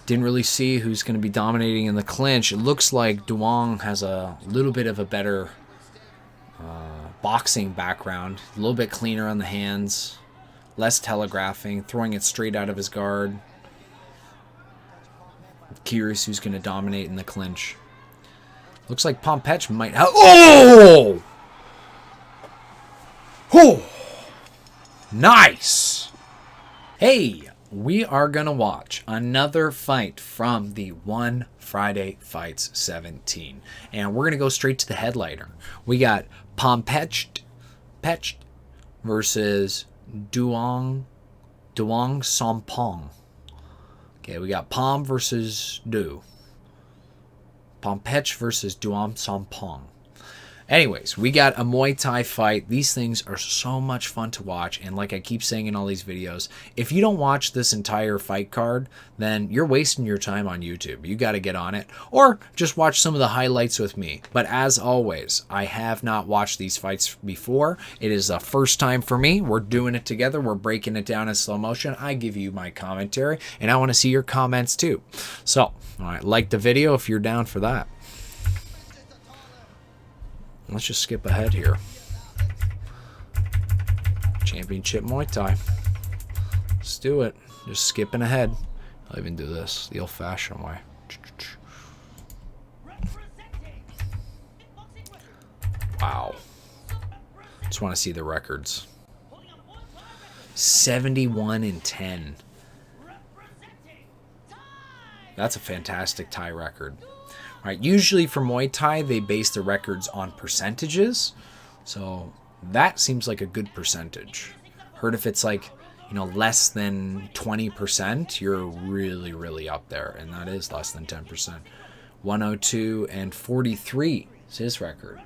Didn't really see who's going to be dominating in the clinch. It looks like Duong has a little bit of a better boxing background. A little bit cleaner on the hands. Less telegraphing. Throwing it straight out of his guard. Curious who's going to dominate in the clinch. Looks like Pompetch might have... Oh! Oh! Nice! Hey, we are going to watch another fight from the One Friday Fights 17. And we're going to go straight to the headliner. We got Pompetch versus Duong Sompong. Okay, we got Pom versus Du. Pompetch versus Duong Sompong. Anyways, we got a Muay Thai fight. These things are so much fun to watch. And like I keep saying in all these videos, if you don't watch this entire fight card, then you're wasting your time on YouTube. You got to get on it. Or just watch some of the highlights with me. But as always, I have not watched these fights before. It is the first time for me. We're doing it together. We're breaking it down in slow motion. I give you my commentary. And I want to see your comments too. So, all right, like the video if you're down for that. Let's just skip ahead here. Championship Muay Thai. Let's do it. Just skipping ahead. I'll even do this the old-fashioned way. Wow. Just want to see the records. 71-10. That's a fantastic Thai record. Right, usually for Muay Thai, they base the records on percentages. So that seems like a good percentage. Heard if it's like, less than 20%, you're really, really up there. And that is less than 10%. 102 and 43 is his record.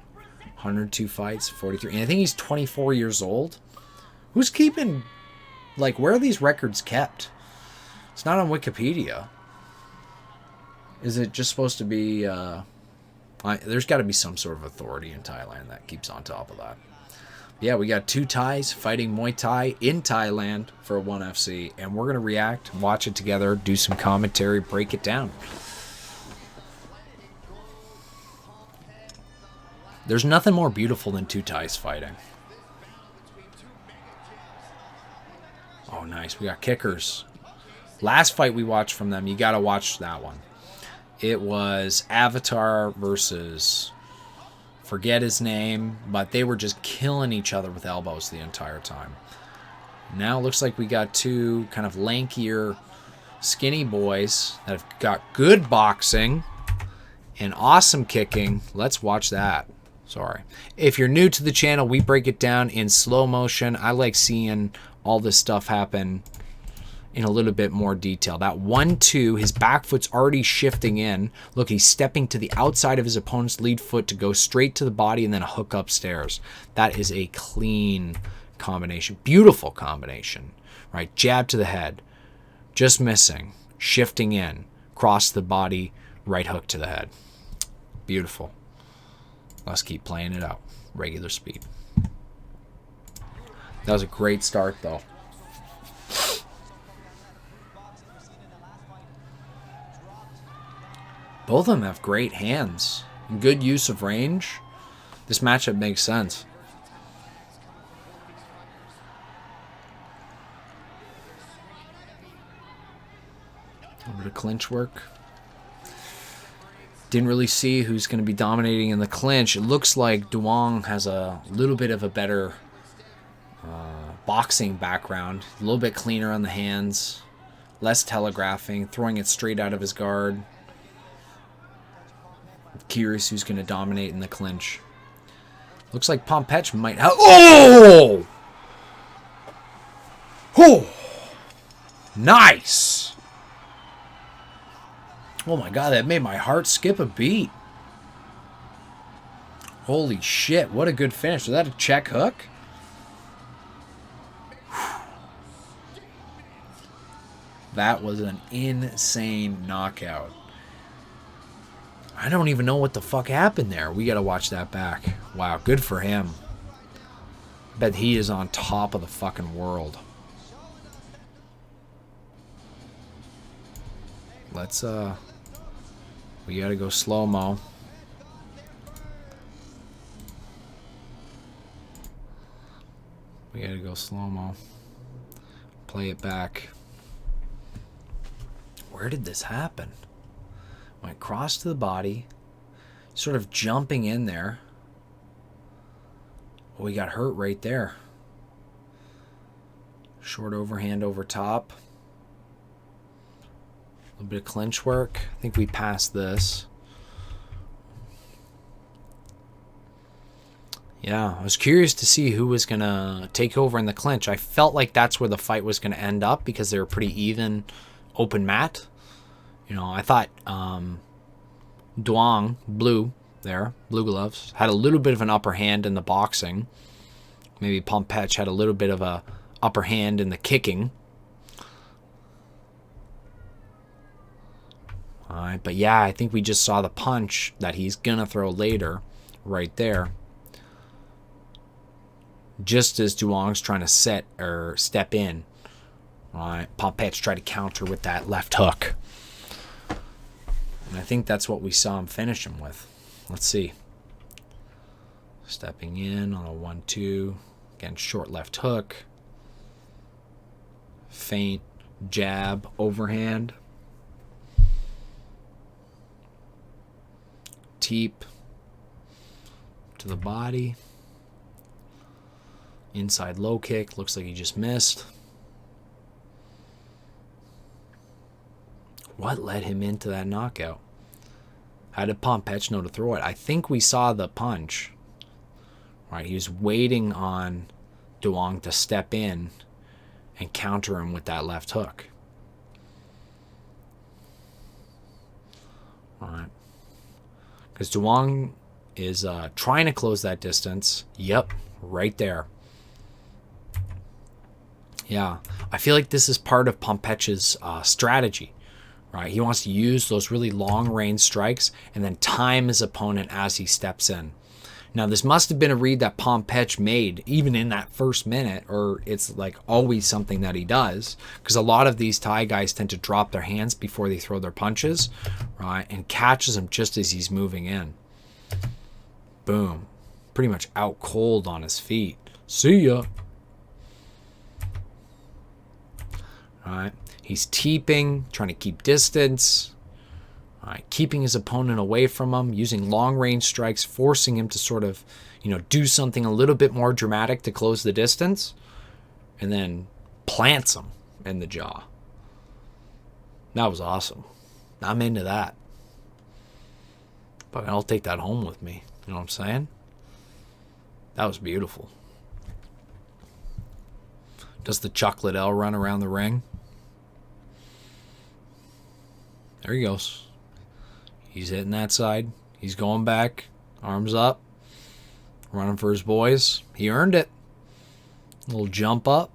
102 fights, 43. And I think he's 24 years old. Who's keeping, where are these records kept? It's not on Wikipedia. Is it just supposed to be... there's got to be some sort of authority in Thailand that keeps on top of that. Yeah, we got two Thais fighting Muay Thai in Thailand for 1FC. And we're going to react, watch it together, do some commentary, break it down. There's nothing more beautiful than two Thais fighting. Oh, nice. We got kickers. Last fight we watched from them, you got to watch that one. It was Avatar versus, forget his name, but they were just killing each other with elbows the entire time. Now it looks like we got two kind of lankier, skinny boys that have got good boxing and awesome kicking. Let's watch that. Sorry. If you're new to the channel, we break it down in slow motion. I like seeing all this stuff happen in a little bit more detail. That 1-2, his back foot's already shifting in. Look, he's stepping to the outside of his opponent's lead foot to go straight to the body and then a hook upstairs. That is a clean combination. Beautiful combination. Right, jab to the head. Just missing. Shifting in. Cross the body. Right hook to the head. Beautiful. Let's keep playing it out. Regular speed. That was a great start, though. Both of them have great hands and good use of range. This matchup makes sense. Over to clinch work. Didn't really see who's going to be dominating in the clinch. It looks like Duong has a little bit of a better boxing background. A little bit cleaner on the hands. Less telegraphing. Throwing it straight out of his guard. Curious who's going to dominate in the clinch. Looks like Pompetch might have... Oh! Oh! Nice! Oh my god, that made my heart skip a beat. Holy shit, what a good finish. Was that a check hook? That was an insane knockout. I don't even know what the fuck happened there. We got to watch that back. Wow, good for him. Bet he is on top of the fucking world. Let's we gotta go slow-mo. We gotta go slow-mo. Play it back. Where did this happen? Went cross to the body, sort of jumping in there. Oh, we got hurt right there. Short overhand over top. A little bit of clinch work. I think we passed this. Yeah, I was curious to see who was going to take over in the clinch. I felt like that's where the fight was going to end up because they were pretty even open mat. You know, I thought Duong, blue gloves, had a little bit of an upper hand in the boxing. Maybe Pompetch had a little bit of a upper hand in the kicking. All right, but yeah, I think we just saw the punch that he's going to throw later right there. Just as Duong's trying to set or step in. All right, Pompetch tried to counter with that left hook. And I think that's what we saw him finish him with. Let's see. Stepping in on a 1-2. Again, short left hook. Feint, jab, overhand. Teep to the body. Inside low kick. Looks like he just missed. What led him into that knockout? How did Pompetch know to throw it? I think we saw the punch. Right, he was waiting on Duong to step in and counter him with that left hook. All right. Because Duong is trying to close that distance. Yep, right there. Yeah, I feel like this is part of Pompetch's strategy. Right, he wants to use those really long-range strikes and then time his opponent as he steps in. Now, this must have been a read that Pompetch made even in that first minute, or it's like always something that he does, because a lot of these Thai guys tend to drop their hands before they throw their punches, right, and catches him just as he's moving in. Boom. Pretty much out cold on his feet. See ya. All right. He's teeping, trying to keep distance, keeping his opponent away from him, using long-range strikes, forcing him to sort of, do something a little bit more dramatic to close the distance, and then plants him in the jaw. That was awesome. I'm into that. But I'll take that home with me. You know what I'm saying? That was beautiful. Does the chocolate L run around the ring? There he goes. He's hitting that side. He's going back. Arms up. Running for his boys. He earned it. A little jump up.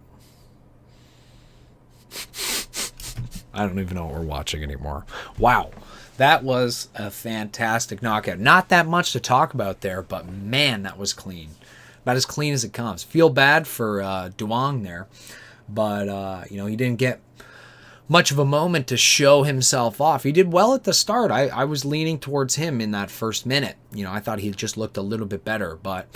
I don't even know what we're watching anymore. Wow. That was a fantastic knockout. Not that much to talk about there, but man, that was clean. About as clean as it comes. Feel bad for Duong there. But, he didn't get much of a moment to show himself off. He did well at the start. I was leaning towards him in that first minute. I thought he just looked a little bit better. But,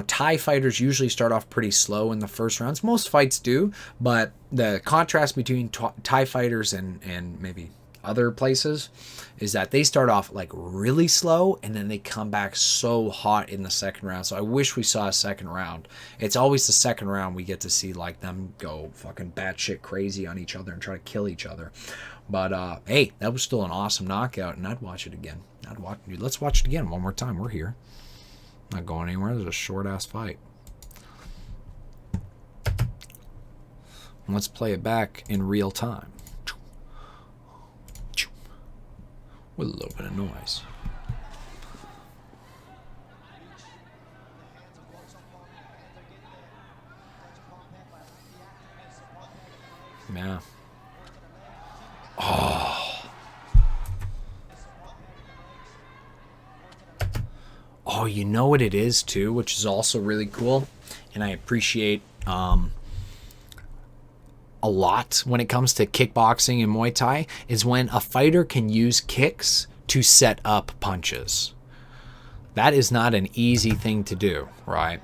Thai fighters usually start off pretty slow in the first rounds. Most fights do. But the contrast between Thai fighters and maybe other places is that they start off like really slow and then they come back so hot in the second round. So I wish we saw a second round. It's always the second round we get to see like them go fucking batshit crazy on each other and try to kill each other. But hey, that was still an awesome knockout, and I'd watch it again. Let's watch it again one more time. We're here. Not going anywhere. There's a short ass fight. Let's play it back in real time. With a little bit of noise. Yeah. Oh, you know what it is too, which is also really cool, and I appreciate a lot when it comes to kickboxing and Muay Thai is when a fighter can use kicks to set up punches. That is not an easy thing to do, right?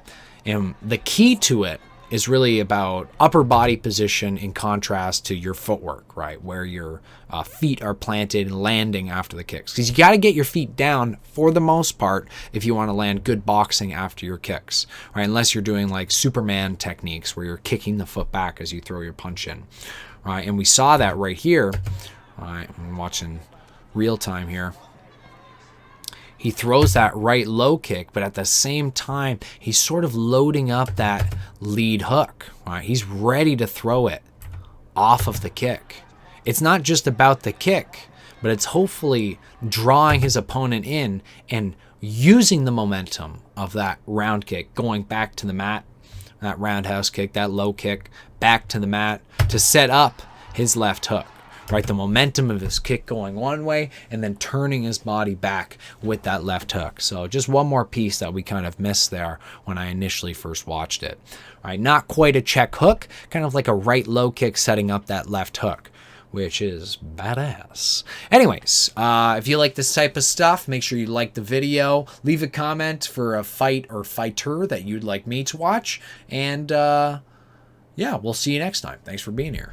And the key to it is really about upper body position in contrast to your footwork, right? Where your feet are planted and landing after the kicks. Because you got to get your feet down for the most part if you want to land good boxing after your kicks, right? Unless you're doing like Superman techniques where you're kicking the foot back as you throw your punch in, right? And we saw that right here. All right, I'm watching real time here. He throws that right low kick, but at the same time, he's sort of loading up that lead hook. Right? He's ready to throw it off of the kick. It's not just about the kick, but it's hopefully drawing his opponent in and using the momentum of that round kick, going back to the mat, that roundhouse kick, that low kick, back to the mat to set up his left hook. Right, the momentum of his kick going one way and then turning his body back with that left hook. So just one more piece that we kind of missed there when I initially first watched it. Right, not quite a check hook, kind of like a right low kick setting up that left hook, which is badass. Anyways, if you like this type of stuff, make sure you like the video, leave a comment for a fight or fighter that you'd like me to watch, and yeah, we'll see you next time. Thanks for being here.